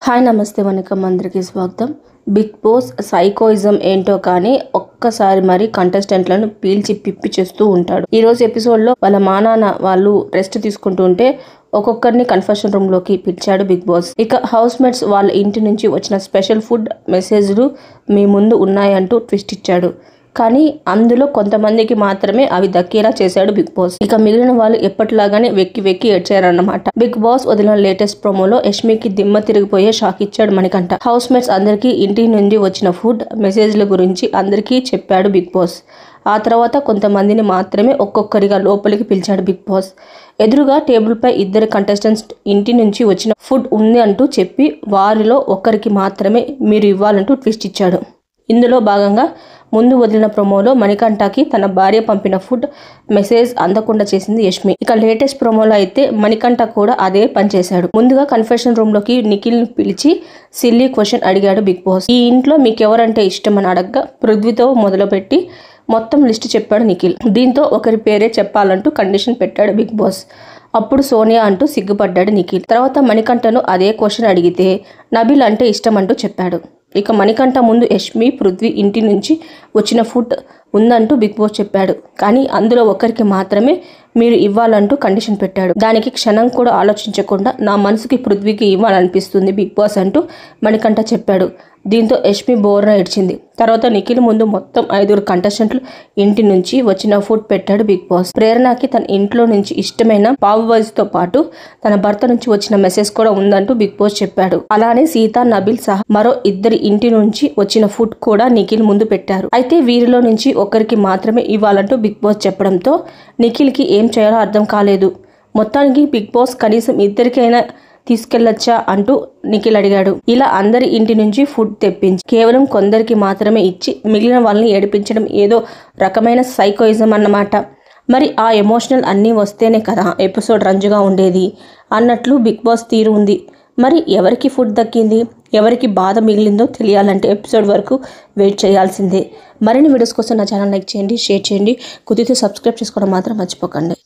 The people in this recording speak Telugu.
హాయ్ నమస్తే వనకం అందరికీ స్వాగతం. బిగ్ బాస్ సైకోయిజం ఏంటో కానీ ఒక్కసారి మరి కంటెస్టెంట్లను పీల్చి పిప్పి చేస్తూ ఉంటాడు. ఈ రోజు ఎపిసోడ్లో వాళ్ళ నాన్న వాళ్ళు రెస్ట్ తీసుకుంటూ ఉంటే ఒక్కొక్కరిని కన్ఫెషన్ రూమ్ లోకి పిలిచాడు బిగ్ బాస్. ఇక హౌస్ మేట్స్ వాళ్ళ ఇంటి నుంచి వచ్చిన స్పెషల్ ఫుడ్ మెసేజ్లు మీ ముందు ఉన్నాయంటూ ట్విస్ట్ ఇచ్చాడు. కానీ అందులో కొంతమందికి మాత్రమే అవి దక్కేలా చేశాడు బిగ్ బాస్. ఇక మిగిలిన వాళ్ళు ఎప్పటిలాగానే వెక్కి ఏడ్చారన్నమాట. బిగ్ బాస్ వదిలిన లేటెస్ట్ ప్రోమోలో యష్మికి దిమ్మ తిరిగిపోయే షాక్ ఇచ్చాడు మణికంఠ. హౌస్ మేట్స్ అందరికీ ఇంటి నుండి వచ్చిన ఫుడ్ మెసేజ్ల గురించి అందరికీ చెప్పాడు బిగ్ బాస్. ఆ తర్వాత కొంతమందిని మాత్రమే ఒక్కొక్కరిగా లోపలికి పిలిచాడు బిగ్ బాస్. ఎదురుగా టేబుల్ పై ఇద్దరు కంటెస్టెంట్స్ ఇంటి నుంచి వచ్చిన ఫుడ్ ఉంది అంటూ చెప్పి వారిలో ఒకరికి మాత్రమే మీరు ఇవ్వాలంటూ ట్విస్ట్ ఇచ్చాడు. ఇందులో భాగంగా ముందు వదిలిన ప్రోమోలో మణికంఠకి తన భార్య పంపిన ఫుడ్ మెసేజ్ అందకుండా చేసింది యష్మి. ఇక లేటెస్ట్ ప్రోమోలో అయితే మణికంఠ కూడా అదే పని చేశాడు. ముందుగా కన్ఫెషన్ రూమ్ లోకి నిఖిల్ పిలిచి సిల్లీ క్వశ్చన్ అడిగాడు బిగ్ బాస్. ఈ ఇంట్లో మీకెవరంటే ఇష్టం అని అడగ్గా పృథ్వీతో మొదలుపెట్టి మొత్తం లిస్ట్ చెప్పాడు నిఖిల్. దీంతో ఒకరి పేరే చెప్పాలంటూ కండిషన్ పెట్టాడు బిగ్ బాస్. అప్పుడు సోనియా అంటూ సిగ్గుపడ్డాడు నిఖిల్. తర్వాత మణికంఠను అదే క్వశ్చన్ అడిగితే నబిల్ అంటే ఇష్టం అంటూ చెప్పాడు. ఇక మణికంఠ ముందు యష్మి పృథ్వీ ఇంటి నుంచి వచ్చిన ఫుడ్ ఉందంటూ బిగ్ బాస్ చెప్పాడు. కానీ అందులో ఒకరికి మాత్రమే మీరు ఇవ్వాలంటూ కండిషన్ పెట్టాడు. దానికి క్షణం కూడా ఆలోచించకుండా నా మనసుకి పృథ్వీకి ఇవ్వాలనిపిస్తుంది బిగ్ బాస్ అంటూ మణికంఠ చెప్పాడు. దీంతో యష్మి బోర్న ఏడ్చింది. తర్వాత నిఖిల్ ముందు మొత్తం 5 కంటెస్టెంట్లు ఇంటి నుంచి వచ్చిన ఫుడ్ పెట్టాడు బిగ్ బాస్. ప్రేరణకి తన ఇంట్లో నుంచి ఇష్టమైన పావు బాజీతో పాటు తన భర్త నుంచి వచ్చిన మెసేజ్ కూడా ఉందంటూ బిగ్ బాస్ చెప్పాడు. అలానే సీత, నబిల్ సహా మరో 2 ఇంటి నుంచి వచ్చిన ఫుడ్ కూడా నిఖిల్ ముందు పెట్టారు. అయితే వీరిలో నుంచి ఒకరికి మాత్రమే ఇవ్వాలంటూ బిగ్ బాస్ చెప్పడంతో నిఖిల్కి ఏం చేయాలో అర్థం కాలేదు. మొత్తానికి బిగ్ బాస్ కనీసం ఇద్దరికైనా తీసుకెళ్లొచ్చా అంటూ నిఖిల్ అడిగాడు. ఇలా అందరి ఇంటి నుంచి ఫుడ్ తెప్పించి కేవలం కొందరికి మాత్రమే ఇచ్చి మిగిలిన వాళ్ళని ఏడిపించడం ఏదో రకమైన సైకోయిజం అన్నమాట. మరి ఆ ఎమోషనల్ అన్నీ వస్తేనే కదా ఎపిసోడ్ రంజుగా ఉండేది అన్నట్లు బిగ్ బాస్ తీరు ఉంది. మరి ఎవరికి ఫుడ్ దక్కింది, ఎవరికి బాధ మిగిలిందో తెలియాలంటే ఎపిసోడ్ వరకు వెయిట్ చేయాల్సిందే. మరిన్ని వీడియోస్ కోసం నా ఛానల్ లైక్ చేయండి, షేర్ చేయండి, కుదిరితే సబ్స్క్రైబ్ చేసుకోవడం మాత్రం మర్చిపోకండి.